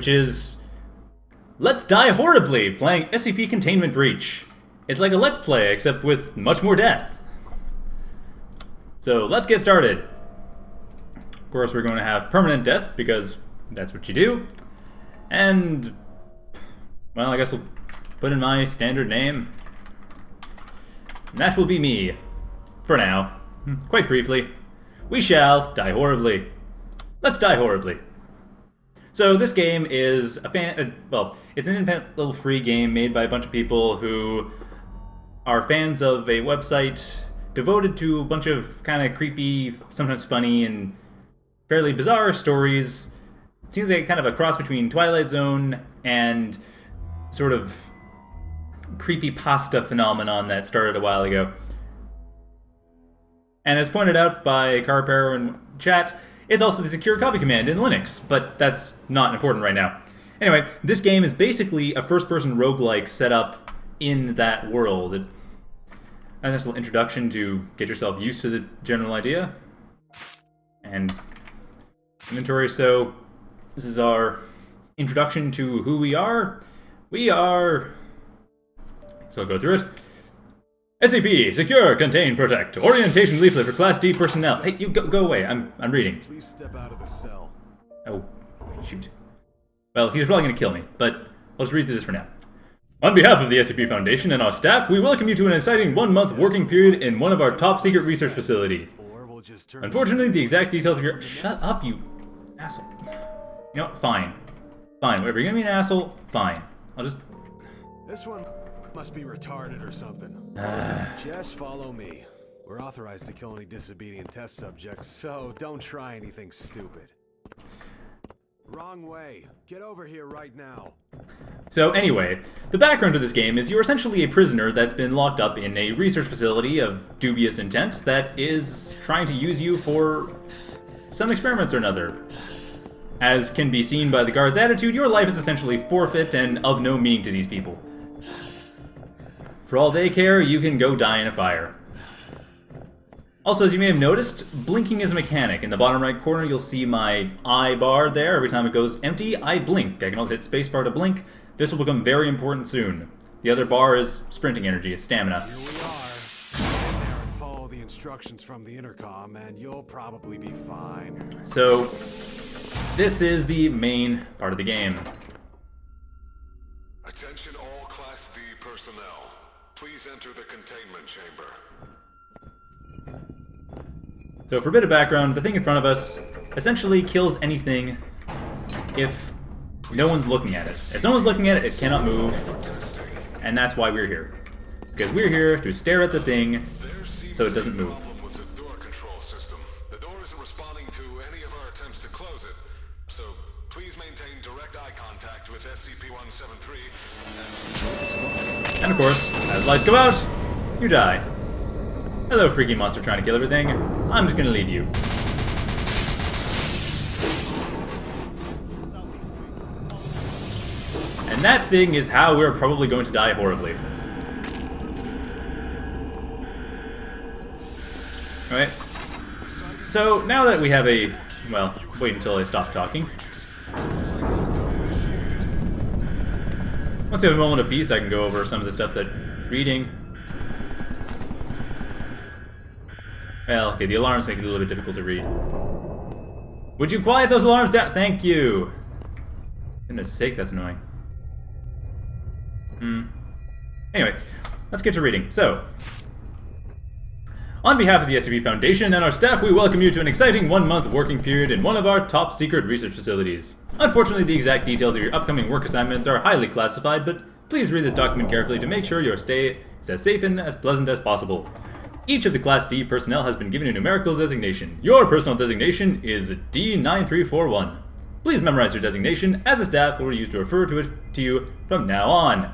which is Let's Die Horribly, playing SCP Containment Breach. It's like a Let's Play, except with much more death. So let's get started. Of course, we're going to have permanent death, because that's what you do. And, well, I guess we'll put in my standard name. And that will be me. For now. Quite briefly. We shall die horribly. Let's die horribly. So this game is it's an independent little free game made by a bunch of people who are fans of a website devoted to a bunch of kind of creepy, sometimes funny, and fairly bizarre stories. It seems like kind of a cross between Twilight Zone and sort of creepypasta phenomenon that started a while ago. And as pointed out by Carpero in chat, it's also the secure copy command in Linux, but that's not important right now. Anyway, this game is basically a first-person roguelike set up in that world. A nice little introduction to get yourself used to the general idea. And inventory, so this is our introduction to who we are. So I'll go through it. SCP, secure, contain, protect. Orientation leaflet for Class D personnel. Hey, you go away. I'm reading. Please step out of the cell. Oh, shoot. Well, he's probably going to kill me, but I'll just read through this for now. On behalf of the SCP Foundation and our staff, we welcome you to an exciting 1-month working period in one of our top-secret research facilities. Unfortunately, the exact details of your... Shut up, you asshole. You know what? Fine. Fine. Whatever. You're going to be an asshole? Fine. I'll just... This one must be retarded or something. Just follow me. We're authorized to kill any disobedient test subjects, so don't try anything stupid. Wrong way. Get over here right now. So anyway, the background to this game is you're essentially a prisoner that's been locked up in a research facility of dubious intent that is trying to use you for some experiments or another. As can be seen by the guard's attitude, your life is essentially forfeit and of no meaning to these people. For all they care, you can go die in a fire. Also, as you may have noticed, blinking is a mechanic. In the bottom right corner, you'll see my I bar there. Every time it goes empty, I blink. I can also hit spacebar to blink. This will become very important soon. The other bar is sprinting energy, is stamina. Here we are. Get in there and follow the instructions from the intercom, and you'll probably be fine. So, this is the main part of the game. Attention all Class D personnel. Please enter the containment chamber. So for a bit of background, the thing in front of us essentially kills anything if no one's looking at it. If someone's looking at it, it cannot move, and that's why we're here. Because we're here to stare at the thing so it doesn't move. With the door control system. The door isn't responding to any of our attempts to close it. So please maintain direct eye contact with SCP-173. And of course, as lights go out, you die. Hello, freaky monster trying to kill everything. I'm just gonna leave you. And that thing is how we're probably going to die horribly. Alright. So, now that we have a... Well, wait until I stop talking. Once we have a moment of peace, I can go over some of the stuff that... Reading... Well, okay, the alarms make it a little bit difficult to read. Would you quiet those alarms down? Thank you! Goodness sake, that's annoying. Anyway, let's get to reading. So, on behalf of the SCP Foundation and our staff, we welcome you to an exciting 1-month working period in one of our top-secret research facilities. Unfortunately, the exact details of your upcoming work assignments are highly classified, but please read this document carefully to make sure your stay is as safe and as pleasant as possible. Each of the Class D personnel has been given a numerical designation. Your personal designation is D9341. Please memorize your designation, as a staff will use to refer to you from now on.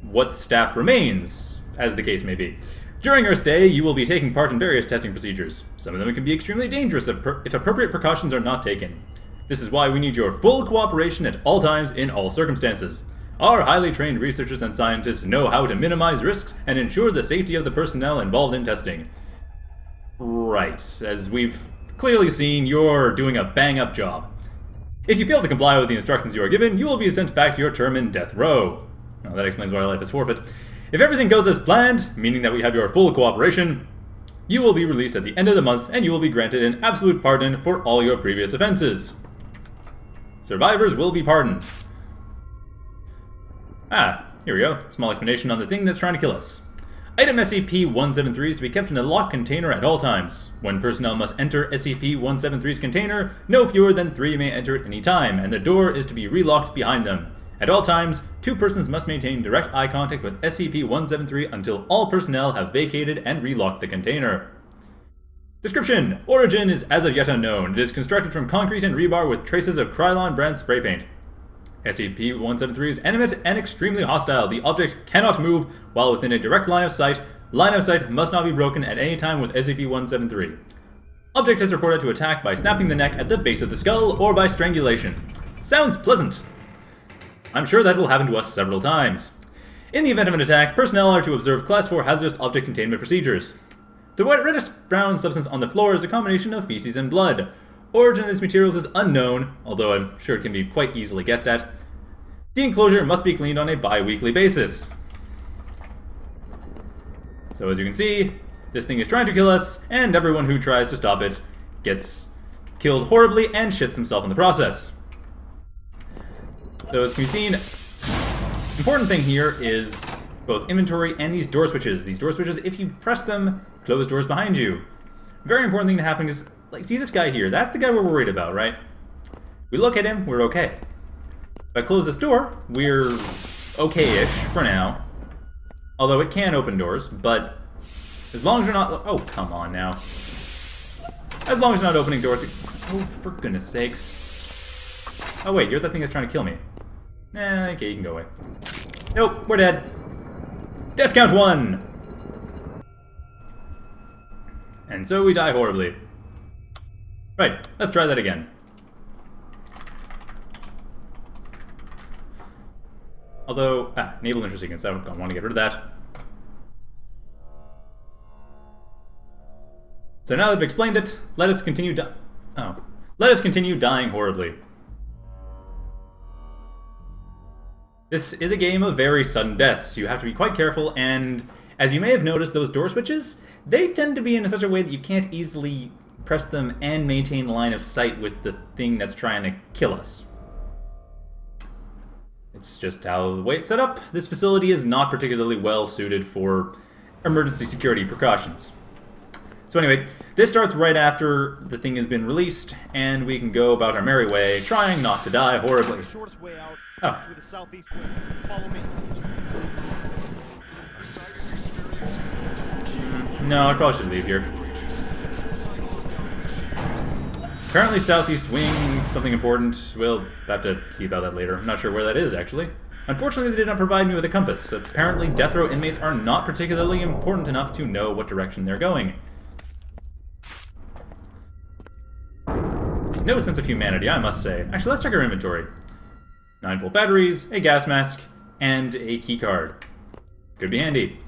What staff remains, as the case may be. During your stay, you will be taking part in various testing procedures. Some of them can be extremely dangerous if appropriate precautions are not taken. This is why we need your full cooperation at all times in all circumstances. Our highly trained researchers and scientists know how to minimize risks and ensure the safety of the personnel involved in testing. Right, as we've clearly seen, you're doing a bang-up job. If you fail to comply with the instructions you are given, you will be sent back to your term in death row. Now that explains why your life is forfeit. If everything goes as planned, meaning that we have your full cooperation, you will be released at the end of the month and you will be granted an absolute pardon for all your previous offenses. Survivors will be pardoned. Here we go. Small explanation on the thing that's trying to kill us. Item SCP-173 is to be kept in a locked container at all times. When personnel must enter SCP-173's container, no fewer than 3 may enter at any time, and the door is to be relocked behind them. At all times, 2 persons must maintain direct eye contact with SCP-173 until all personnel have vacated and relocked the container. Description: Origin is as of yet unknown. It is constructed from concrete and rebar with traces of Krylon brand spray paint. SCP-173 is animate and extremely hostile. The object cannot move while within a direct line of sight. Line of sight must not be broken at any time with SCP-173. Object is reported to attack by snapping the neck at the base of the skull or by strangulation. Sounds pleasant. I'm sure that will happen to us several times. In the event of an attack, personnel are to observe Class 4 hazardous object containment procedures. The reddish-brown substance on the floor is a combination of feces and blood. Origin of these materials is unknown, although I'm sure it can be quite easily guessed at. The enclosure must be cleaned on a bi-weekly basis. So as you can see, this thing is trying to kill us, and everyone who tries to stop it gets killed horribly and shits themselves in the process. So as can be seen, important thing here is both inventory and these door switches. These door switches, if you press them, close doors behind you. Very important thing to happen is, like, see this guy here? That's the guy we're worried about, right? We look at him, we're okay. If I close this door, we're okay-ish for now. Although it can open doors, but as long as you're not... Oh, come on now. As long as you're not opening doors... Oh, for goodness sakes. Oh, wait, you're the thing that's trying to kill me. Okay, you can go away. Nope, we're dead. Death count 1! And so we die horribly. Right, let's try that again. Although, enable intrusive sequence, I don't want to get rid of that. So now that I've explained it, let us continue dying horribly. This is a game of very sudden deaths. You have to be quite careful, and as you may have noticed, those door switches, they tend to be in such a way that you can't easily press them and maintain line of sight with the thing that's trying to kill us. It's just how the way it's set up. This facility is not particularly well suited for emergency security precautions. So anyway, this starts right after the thing has been released, and we can go about our merry way, trying not to die horribly. The shortest way out through the southeast wing. Follow me. No, I probably should leave here. Apparently southeast wing, something important. We'll have to see about that later. I'm not sure where that is, actually. Unfortunately, they did not provide me with a compass. Apparently, death row inmates are not particularly important enough to know what direction they're going. No sense of humanity, I must say. Actually, let's check our inventory. 9-volt batteries, a gas mask, and a key card. Could be handy.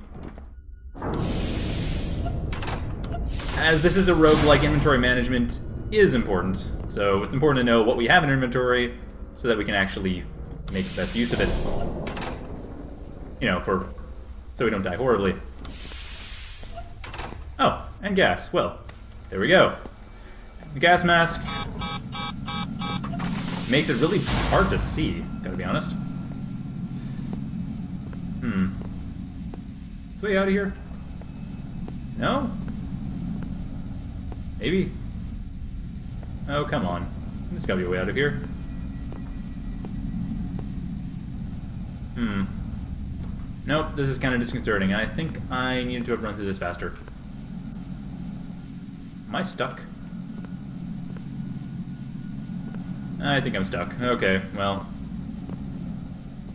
As this is a roguelike, inventory management is important. So it's important to know what we have in our inventory so that we can actually make the best use of it. You know, so we don't die horribly. Oh, and gas. Well, there we go. The gas mask makes it really hard to see, gotta be honest. Is the way out of here? No? Maybe? Oh, come on. There's gotta be a way out of here. Nope, this is kind of disconcerting. I think I needed to have run through this faster. Am I stuck? I think I'm stuck. Okay, well,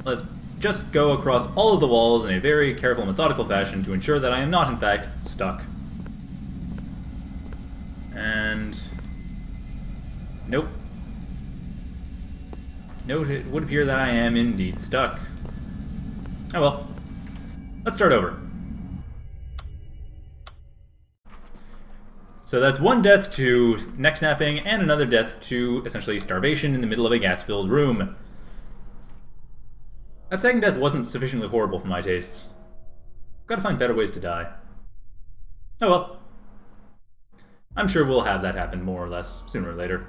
let's just go across all of the walls in a very careful, methodical fashion to ensure that I am not, in fact, stuck. And... nope. Note, it would appear that I am indeed stuck. Oh well. Let's start over. So that's one death to neck snapping, and another death to essentially starvation in the middle of a gas-filled room. That second death wasn't sufficiently horrible for my tastes. Gotta find better ways to die. Oh well. I'm sure we'll have that happen more or less, sooner or later.